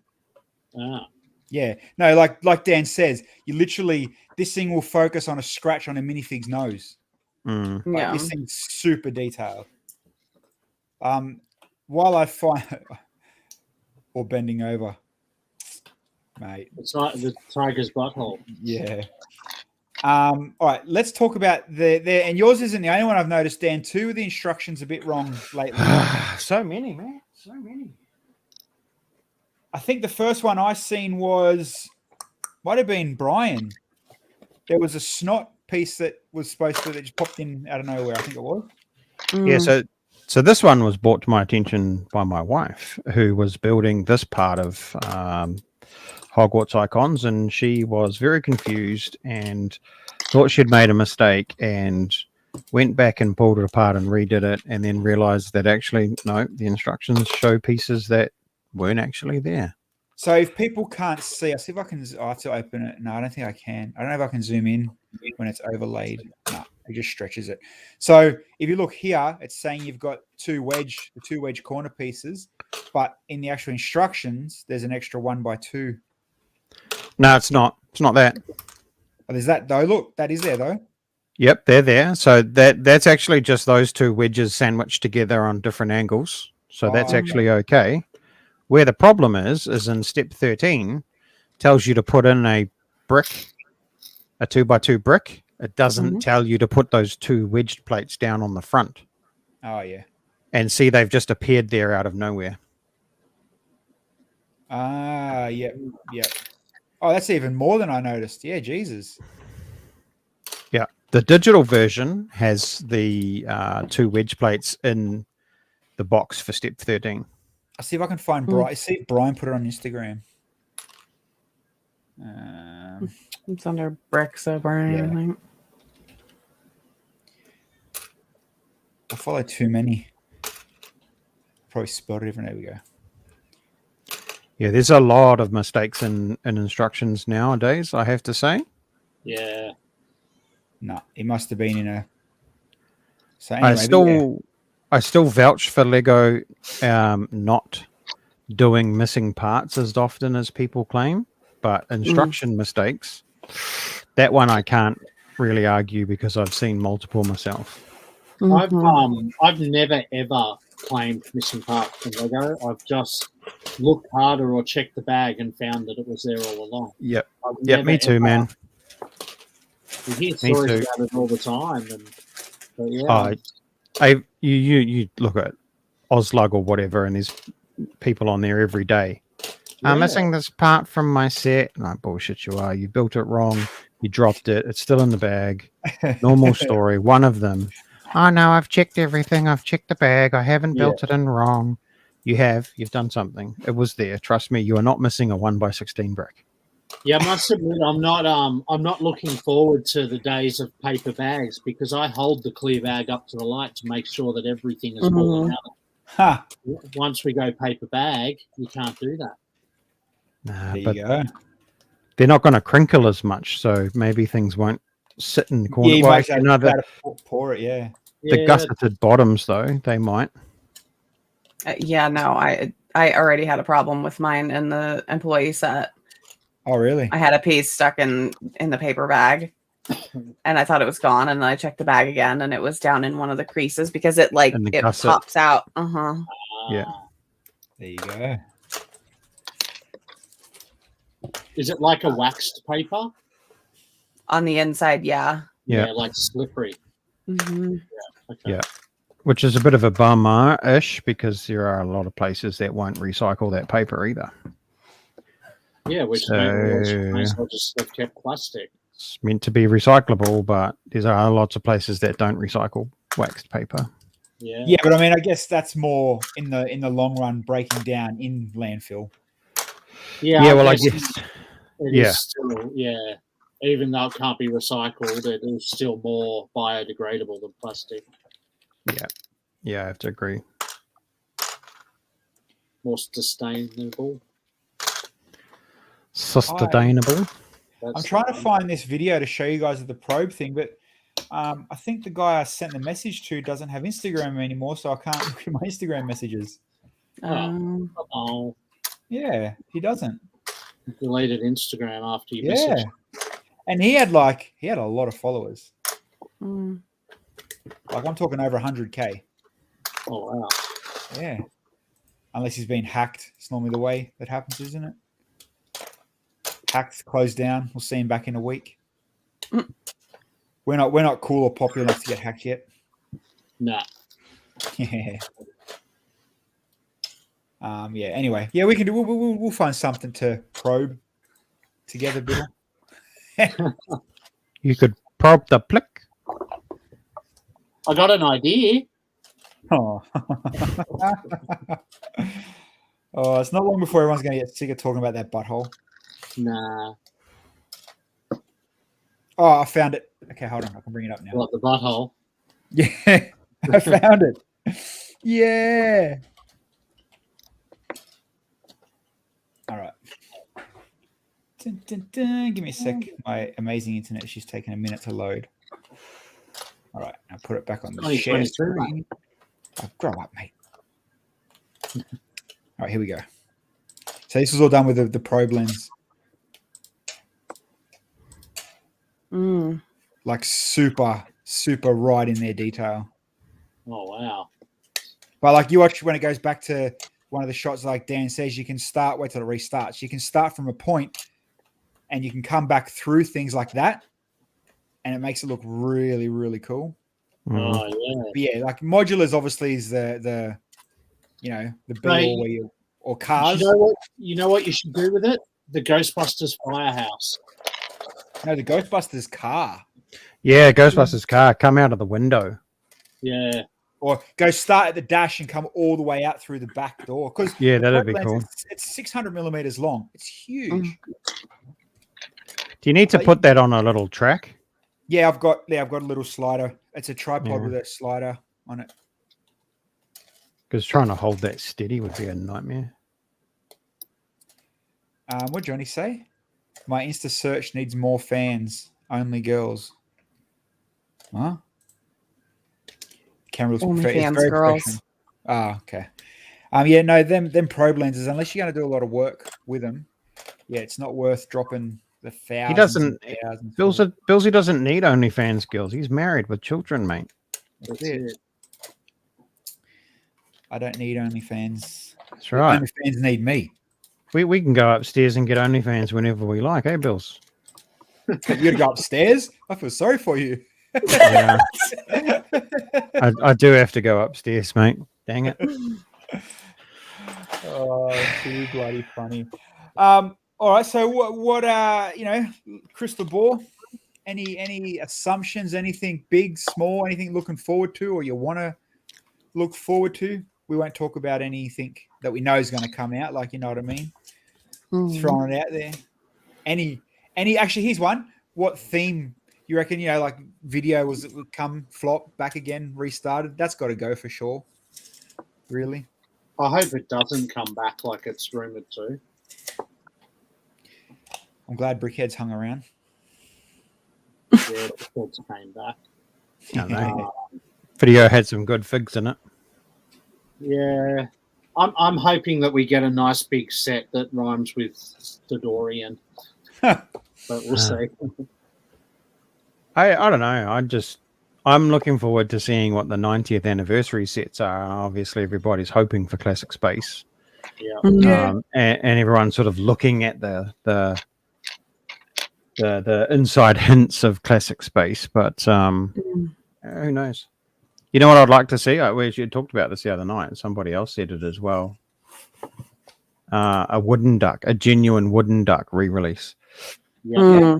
Ah. Yeah. No, like Dan says, this thing will focus on a scratch on a minifig's nose. Mm. Like, Yeah. this thing's super detailed. While I find or bending over, mate. It's like the tiger's butthole. Yeah. All right, let's talk about and yours isn't the only one I've noticed, Dan. Two of the instructions a bit wrong lately. So many, man. So many. I think the first one I seen might have been Brian. There was a snot piece that was supposed to that just popped in out of nowhere. I think it was. Yeah, so this one was brought to my attention by my wife, who was building this part of Hogwarts Icons, and she was very confused and thought she'd made a mistake and went back and pulled it apart and redid it, and then realized that actually, no, the instructions show pieces that weren't actually there. So if people can't see, I'll see if I can. I have to open it. No, I don't think I can. I don't know if I can zoom in when it's overlaid. No, it just stretches it. So if you look here, it's saying you've got the two wedge corner pieces, but in the actual instructions, there's an extra 1x2. No, it's not. It's not that. Oh, there's that though. Look, that is there though. Yep, they're there. So that's actually just those two wedges sandwiched together on different angles. So that's actually okay. Where the problem is in step 13, tells you to put in a 2x2 brick. It doesn't tell you to put those two wedged plates down on the front. Oh yeah. And see, they've just appeared there out of nowhere. Ah, yep. Oh, that's even more than I noticed. Yeah, Jesus. Yeah. The digital version has the two wedge plates in the box for step 13. I'll see if I can find Brian. See if Brian put it on Instagram. It's under bricks, so Brian. Yeah. I think. I follow too many. Probably spelled it different. There we go. Yeah, there's a lot of mistakes in instructions nowadays, I have to say. Yeah. No, it must have been in a. So anyway, I still vouch for Lego not doing missing parts as often as people claim, but instruction mistakes, that one I can't really argue because I've seen multiple myself. I've never ever claimed missing parts from Lego. I've just looked harder or checked the bag and found that it was there all along. Yep. Yeah, me too, man. You hear stories about it all the time, but yeah. You look at Oslug or whatever, and there's people on there every day. I'm missing this part from my set. No, bullshit, you are. You built it wrong. You dropped it. It's still in the bag. Normal story. One of them. Oh, no, I've checked everything. I've checked the bag. I haven't built it in wrong. You have. You've done something. It was there. Trust me, you are not missing a 1x16 brick. Yeah, I must admit, I'm not looking forward to the days of paper bags because I hold the clear bag up to the light to make sure that everything is falling out. Huh. Once we go paper bag, you can't do that. Nah, There but you go. they're not going to crinkle as much, so maybe things won't sit in the corner. Yeah, you Well, might actually, no, have to pour it, yeah. the gusseted bottoms, though, they might. No, I already had a problem with mine in the employee set. Oh, really? I had a piece stuck in the paper bag, and I thought it was gone. And then I checked the bag again, and it was down in one of the creases because it pops out. Yeah. There you go. Is it like a waxed paper? On the inside, yeah. Yeah. Like slippery. Mm-hmm. Okay. Yeah. Which is a bit of a bummer-ish because there are a lot of places that won't recycle that paper either. Yeah, which might as well just have kept plastic. It's meant to be recyclable, but there are lots of places that don't recycle waxed paper. Yeah. Yeah, but I mean, I guess that's more in the long run breaking down in landfill. Yeah, I guess. It is still, even though it can't be recycled, it is still more biodegradable than plastic. Yeah, I have to agree. More sustainable. Sustainable. I'm trying to find this video to show you guys of the probe thing, but I think the guy I sent the message to doesn't have Instagram anymore, so I can't look at my Instagram messages. Oh, Yeah, he doesn't. deleted Instagram after you Yeah, messaged. and he had a lot of followers. Mm. Like I'm talking over 100K. Oh wow. Yeah, unless he's been hacked. It's normally the way that happens, isn't it? Hacked, closed down. We'll see him back in a week. Mm. We're not cool or popular enough to get hacked yet. Nah. Yeah. Yeah. Anyway, yeah, we can do. We'll find something to probe together, Bill. You could probe the plick. I got an idea. Oh. Oh, it's not long before everyone's going to get sick of talking about that butthole. Nah. Oh, I found it. Okay, hold on. I can bring it up now. What, the butthole? Yeah, I found it. Yeah. All right. Dun, dun, dun. Give me a sec. My amazing internet is just taking a minute to load. All right, I'll put it back on the share 2023, screen. Oh, grow up, mate. All right, here we go. So this is all done with the probe lens. Mm. Like super right in their detail. Oh wow. But like you watch when it goes back to one of the shots, like Dan says, you can wait till it restarts. You can start from a point and you can come back through things like that. And it makes it look really, really cool. Oh yeah. But yeah, like modulars obviously is the the be all where you, or cars. You know what you should do with it? The Ghostbusters firehouse. No, the Ghostbusters car. Yeah, Ghostbusters car come out of the window. Yeah. Or go start at the dash and come all the way out through the back door. Because Yeah, that'd be cool. It's 600 millimeters long. It's huge. Do you need to put that on a little track? Yeah, I've got a little slider. It's a tripod with a slider on it. Because trying to hold that steady would be a nightmare. What Johnny say? My Insta search needs more fans. Only girls. Huh? Camera looks Only fans, very girls. professional. Ah, okay. Yeah, no, them probe lenses, unless you're going to do a lot of work with them, yeah, it's not worth dropping the thousands. He doesn't. and thousands. Bilsy doesn't need OnlyFans girls. He's married with children, mate. That's it. I don't need OnlyFans. That's right. OnlyFans need me. We can go upstairs and get OnlyFans whenever we like, eh, Bills? You got to go upstairs? I feel sorry for you. Yeah. I do have to go upstairs, mate. Dang it. Oh, too bloody funny. All right. So what crystal ball? Any assumptions? Anything big, small? Anything looking forward to, or you want to look forward to? We won't talk about anything that we know is going to come out. Like, you know what I mean? Throwing it out there. Any? Actually, here's one. What theme you reckon? Like video would come flop back again, restarted. That's got to go for sure. Really. I hope it doesn't come back like it's rumored to. I'm glad Brickhead's hung around. Yeah, the thoughts came back. I know. Video had some good figs in it. Yeah. I'm hoping that we get a nice big set that rhymes with Sidorian. But we'll see. I don't know. I'm looking forward to seeing what the 90th anniversary sets are. Obviously, everybody's hoping for Classic Space. Yeah. And everyone's sort of looking at the inside hints of Classic Space, but who knows? You know what I'd like to see? We actually talked about this the other night, and somebody else said it as well. A wooden duck, a genuine wooden duck re-release. Yeah.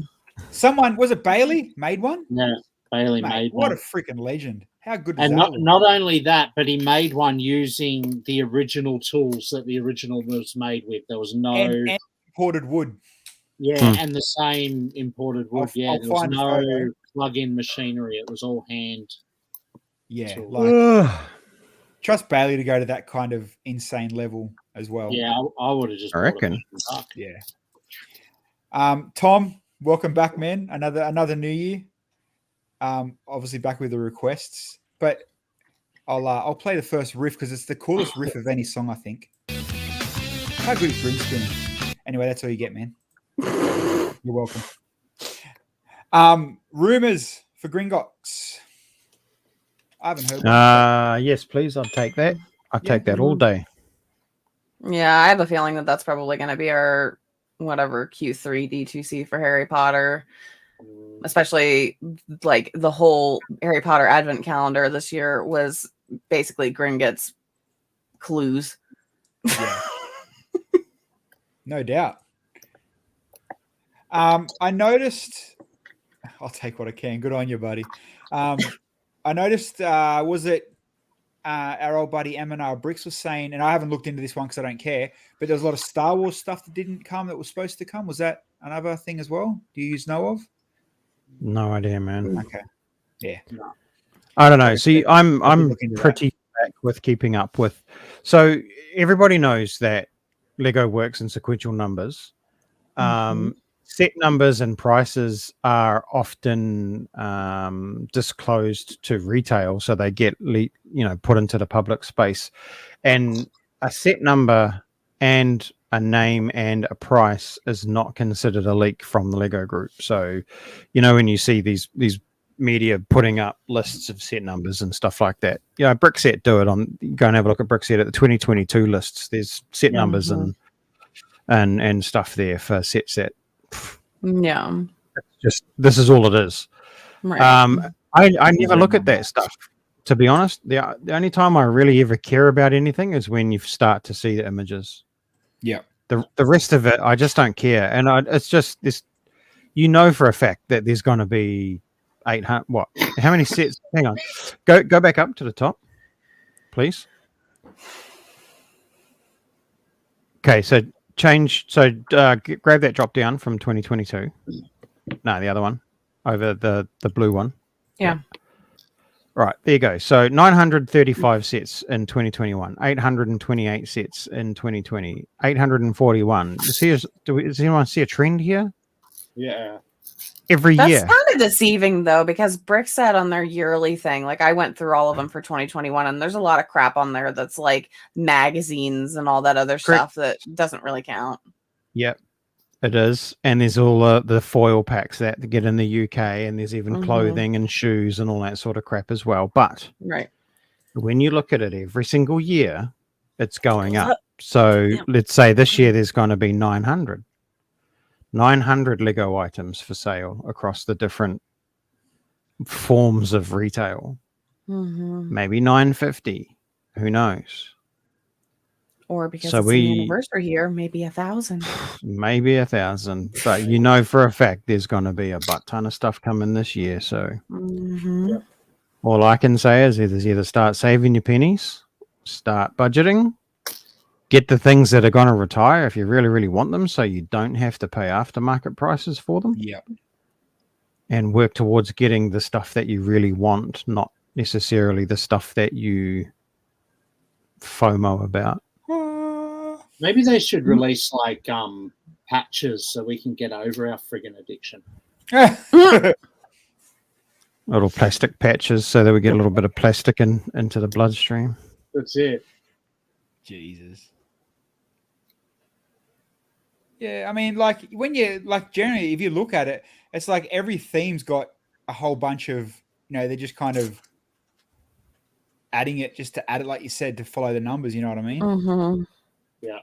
Someone, was it Bailey, made one? Yeah. Bailey Mate, made what one. a freaking legend. How good is And that? not only that, but he made one using the original tools that the original was made with. There was no and imported wood. and the same imported wood. I'll There was find a no photo. plug-in machinery. It was all hand. Yeah, Sure. like trust Bailey to go to that kind of insane level as well. Yeah, I would have just. I reckon. Yeah. Tom, welcome back, man. Another new year. Obviously back with the requests, but I'll play the first riff because it's the coolest riff of any song, I think. How good is Brimstone? Anyway, that's all you get, man. You're welcome. Rumors for Gringotts. I haven't heard one. Yes, please. I'll take that. I'll Yeah. take that all day. Yeah, I have a feeling that that's probably going to be our whatever Q3 D2C for Harry Potter, especially like the whole Harry Potter Advent calendar this year was basically Gringotts clues. Yeah. No doubt. I noticed. I'll take what I can. Good on you, buddy. I noticed. Was it our old buddy M&R Bricks was saying, and I haven't looked into this one because I don't care, but there's a lot of Star Wars stuff that didn't come that was supposed to come. Was that another thing as well? Do you know of? No idea, man. Okay. Yeah. No. I don't know. See, I'm look into pretty back with keeping up with. So everybody knows that Lego works in sequential numbers. Set numbers and prices are often disclosed to retail, so they get put into the public space. And a set number and a name and a price is not considered a leak from the Lego group. So, when you see these media putting up lists of set numbers and stuff like that, Brickset do it on. Go and have a look at Brickset at the 2022 lists. There's set numbers and stuff there for set. Yeah. This is all it is. Right. I never look at that stuff, to be honest. The only time I really ever care about anything is when you start to see the images. Yeah. The rest of it, I just don't care. And it's just this, for a fact that there's going to be 800. What? How many sets? Hang on. Go back up to the top, please. Okay, so grab that drop down from 2022. No, the other one over the blue one. Yeah. Right, there you go. So 935 sets in 2021, 828 sets in 2020, 841. Does anyone see a trend here? Yeah. Every That's year. kind of deceiving though, because Brickset on their yearly thing, like I went through all of them for 2021, and there's a lot of crap on there that's like magazines and all that other stuff that doesn't really count. Yep, it is. And there's all the foil packs that get in the UK, and there's even clothing and shoes and all that sort of crap as well. But when you look at it every single year, it's going up. So let's say this year there's going to be 900 Lego items for sale across the different forms of retail. Maybe 950. Who knows? Or because it's an anniversary year, maybe 1,000. Maybe 1,000. But for a fact there's going to be a butt ton of stuff coming this year. So all I can say is either start saving your pennies, start budgeting, get the things that are going to retire if you really, really want them, so you don't have to pay aftermarket prices for them. Yeah. And work towards getting the stuff that you really want, not necessarily the stuff that you FOMO about. Maybe they should release like patches so we can get over our friggin' addiction. Little plastic patches so that we get a little bit of plastic into the bloodstream. That's it. Jesus. Yeah, I mean, like when you generally, if you look at it, it's like every theme's got a whole bunch of, they're just kind of adding it just to add it, like you said, to follow the numbers. You know what I mean? Yeah.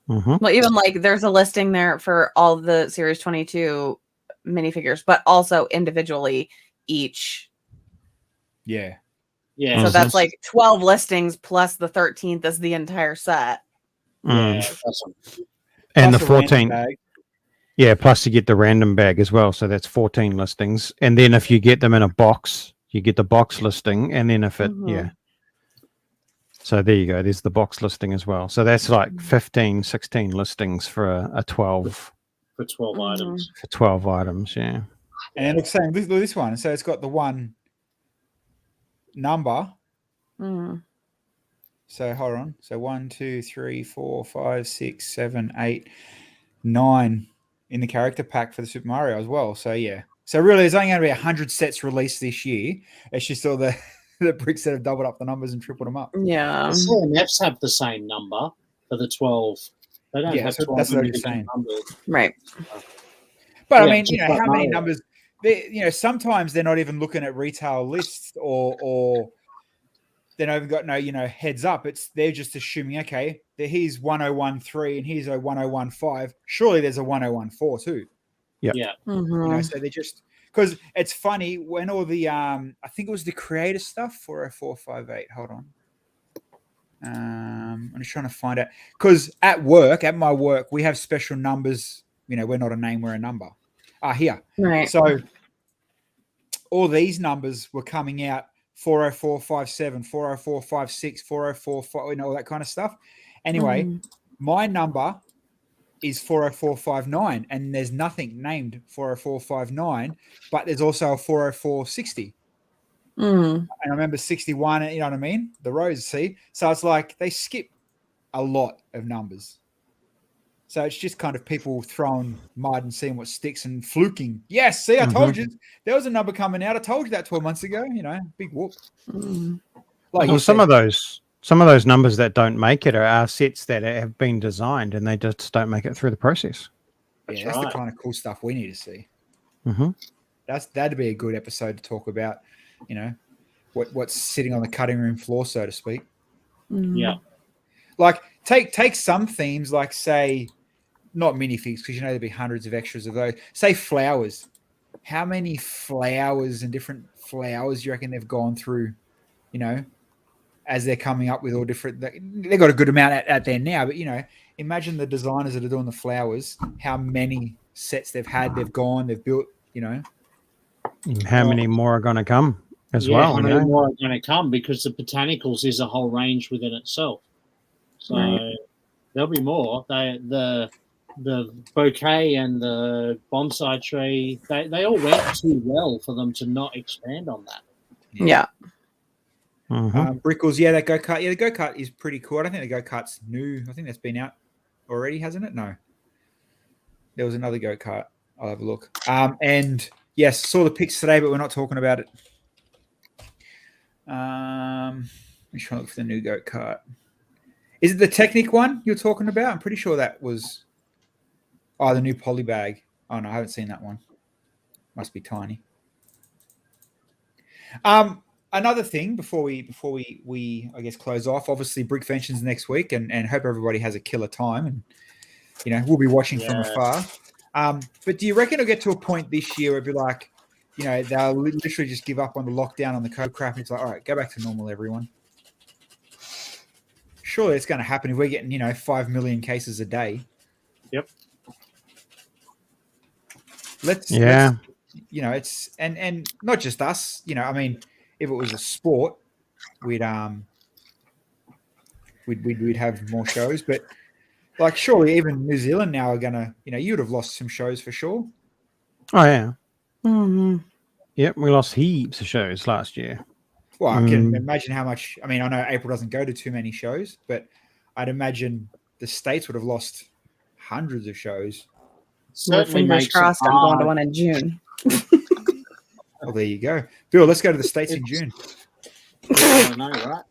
Well, even like there's a listing there for all the Series 22 minifigures, but also individually each. Yeah. So that's like 12 listings plus the 13th is the entire set. Yeah, awesome. And Plus the 14th. bag. Yeah, plus you get the random bag as well. So that's 14 listings. And then if you get them in a box, you get the box listing. And then if it, So there you go. There's the box listing as well. So that's like 15, 16 listings for a 12. For 12 items. For 12 items, yeah. And it looks same. Look at this one. So it's got the one number. So hold on. So 1, 2, 3, 4, 5, 6, 7, 8, 9 in the character pack for the Super Mario as well. So yeah. So really, there's only going to be 100 sets released this year. It's just all the bricks that have doubled up the numbers and tripled them up. Yeah. The CMFs have the same number for the 12. They don't have 12 that's what I'm saying. numbers. Right. But I Yeah, mean, just how like many Mario. numbers? Sometimes they're not even looking at retail lists or they don't even got no, heads up. They're just assuming, okay, here's 1013 and here's a 1015. Surely there's a 1014 too. Yeah. Mhm. So they just because it's funny when all the I think it was the creator stuff 40458. Hold on. I'm just trying to find out because at my work, we have special numbers. We're not a name, we're a number. Here. Right. So all these numbers were coming out 40457, 40456, 404, all that kind of stuff. Anyway, my number is 40459, and there's nothing named 40459, but there's also a 40460. And I remember 61, you know what I mean? The rows, see? So it's like they skip a lot of numbers. So it's just kind of people throwing mud and seeing what sticks and fluking. Yes, see, I told you. There was a number coming out. I told you that 12 months ago, big whoop. Like Well, some of those numbers that don't make it are sets that have been designed and they just don't make it through the process. That's the kind of cool stuff we need to see. Mm-hmm. That'd be a good episode to talk about, what's sitting on the cutting room floor, so to speak. Yeah. Like take some themes, like say, not minifigs, because there'd be hundreds of extras of those. Say flowers. How many flowers and different flowers do you reckon they've gone through, as they're coming up with all different, they've got a good amount out there now, but imagine the designers that are doing the flowers, how many sets they've gone, they've built, How many more are going to come as well? How many more are going to come, because the botanicals is a whole range within itself. So there'll be more. The bouquet and the bonsai tree, they all went too well for them to not expand on that. Yeah. Brickles, that go-kart. Yeah, the go-kart is pretty cool. I don't think the go-kart's new. I think that's been out already, hasn't it? No. There was another go-kart. I'll have a look. And yes, saw the pics today, but we're not talking about it. I'm just trying to look for the new go-kart. Is it the Technic one you're talking about? I'm pretty sure that was the new polybag. Oh no, I haven't seen that one. Must be tiny. Another thing before we I guess close off. Obviously, Brickventions next week, and hope everybody has a killer time. And we'll be watching from afar. But do you reckon it'll get to a point this year where it'll be like, they'll literally just give up on the lockdown, on the COVID crap, and it's like, all right, go back to normal, everyone. Surely it's going to happen if we're getting 5 million cases a day. Yep. Let's it's and not just us. I mean, if it was a sport, we'd have more shows. But like, surely even New Zealand now are gonna, you would have lost some shows for sure. Oh yeah. Mm-hmm. Yep, we lost heaps of shows last year. Well, I can imagine how much. I mean, I know April doesn't go to too many shows, but I'd imagine the States would have lost hundreds of shows. Certainly fingers crossed. I'm going to one in June. Well, there you go, Bill. Let's go to the States in June. I know, right?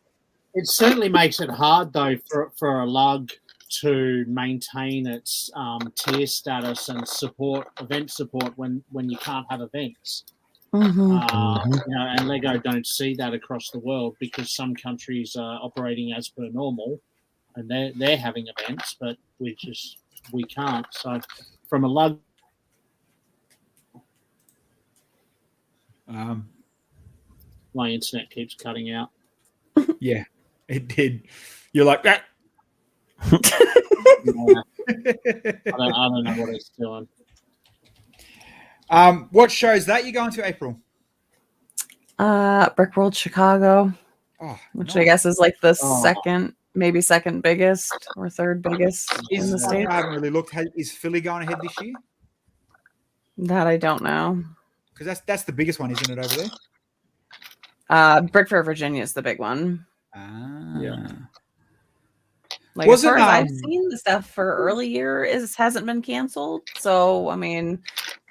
It certainly makes it hard though for a lug to maintain its tier status and event support when you can't have events. And Lego don't see that across the world because some countries are operating as per normal and they're having events, but we can't. So from a lug, my internet keeps cutting out. Yeah, it did. You're like that. I don't know what it's doing. What shows that you going to, April? Brick World Chicago, which nice. I guess is like the second biggest or third biggest in the States. I haven't really looked. Is Philly going ahead this year? That I don't know. Because that's the biggest one, isn't it, over there? Brick Fair, Virginia is the big one. Yeah. Like as far as I've seen, the stuff for early year hasn't been canceled. So I mean,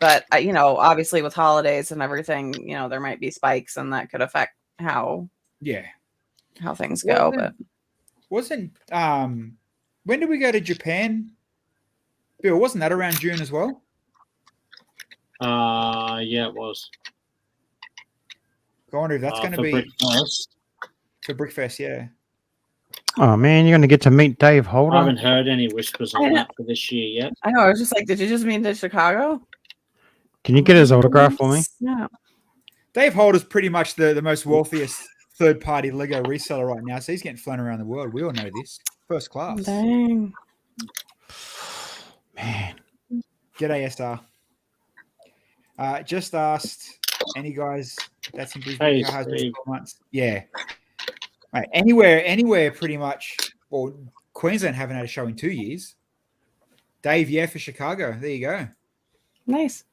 but obviously with holidays and everything, there might be spikes, and that could affect how things go. Wasn't when did we go to Japan, Bill? Wasn't that around June as well? Yeah, it was. I wonder if that's going to be for Brickfest. Yeah. Oh man, you're going to get to meet Dave Holder. I haven't heard any whispers on that for this year yet. I know. I was just like, did you just mean to Chicago? Can you get his autograph for me? No. Dave Holder's pretty much the most wealthiest third-party Lego reseller right now, so he's getting flown around the world. We all know this. First class. Dang. Man. G'day, SR. Just asked any guys that's in Brisbane. Hey, months. Yeah. Right. Anywhere pretty much. Well, Queensland haven't had a show in 2 years. Dave, yeah, for Chicago. There you go. Nice.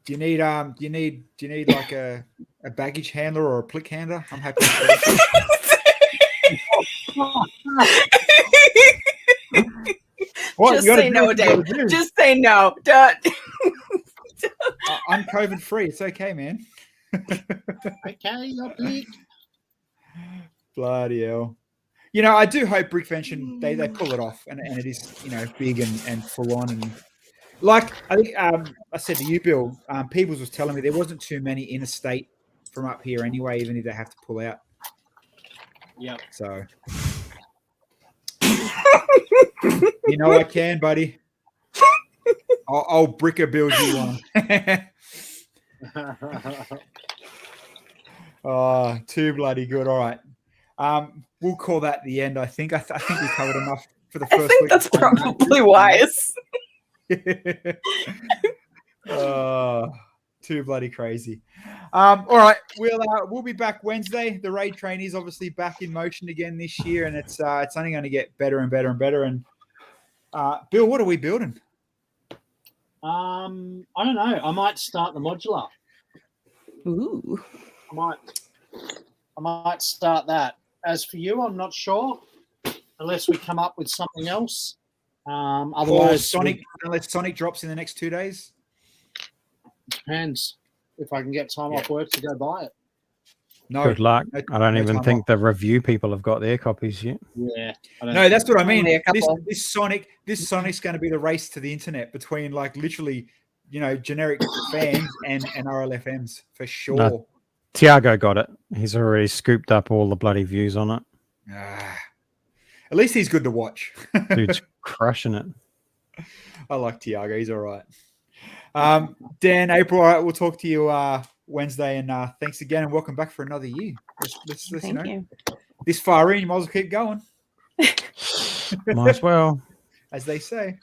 Do you need like a baggage handler or a plick handler? I'm happy to Just say no, Dave. Just say no. I'm COVID free. It's okay, man. Okay, please. Bloody hell. I do hope Brickvention they pull it off and it is, big and full on. And like I think I said to you, Bill, Peebles was telling me there wasn't too many interstate from up here anyway, even if they have to pull out. Yeah. So I can, buddy. I'll brick a Bilsy one. Oh, too bloody good. All right. We'll call that the end, I think. I think we covered enough for the first week. I think that's probably wise. Too bloody crazy. All right. We'll be back Wednesday. The raid trainee is obviously back in motion again this year, and it's only going to get better and better and better. And Bill, what are we building? I don't know. I might start the modular. Ooh. I might start that. As for you, I'm not sure, unless we come up with something else. Otherwise, unless Sonic drops in the next 2 days. Depends if I can get time off work to go buy it. No, good luck. I don't even think the review people have got their copies yet. Yeah, no, that's what I mean. This Sonic's going to be the race to the internet between like literally, generic fans and RLFMs for sure. No, Tiago got it. He's already scooped up all the bloody views on it. At least he's good to watch. Dude's crushing it. I like Tiago. He's all right. Dan, April, all right, we'll talk to you Wednesday, and thanks again, and welcome back for another year. Let's Thank you. This far in, you might as well keep going. Might as well. As they say.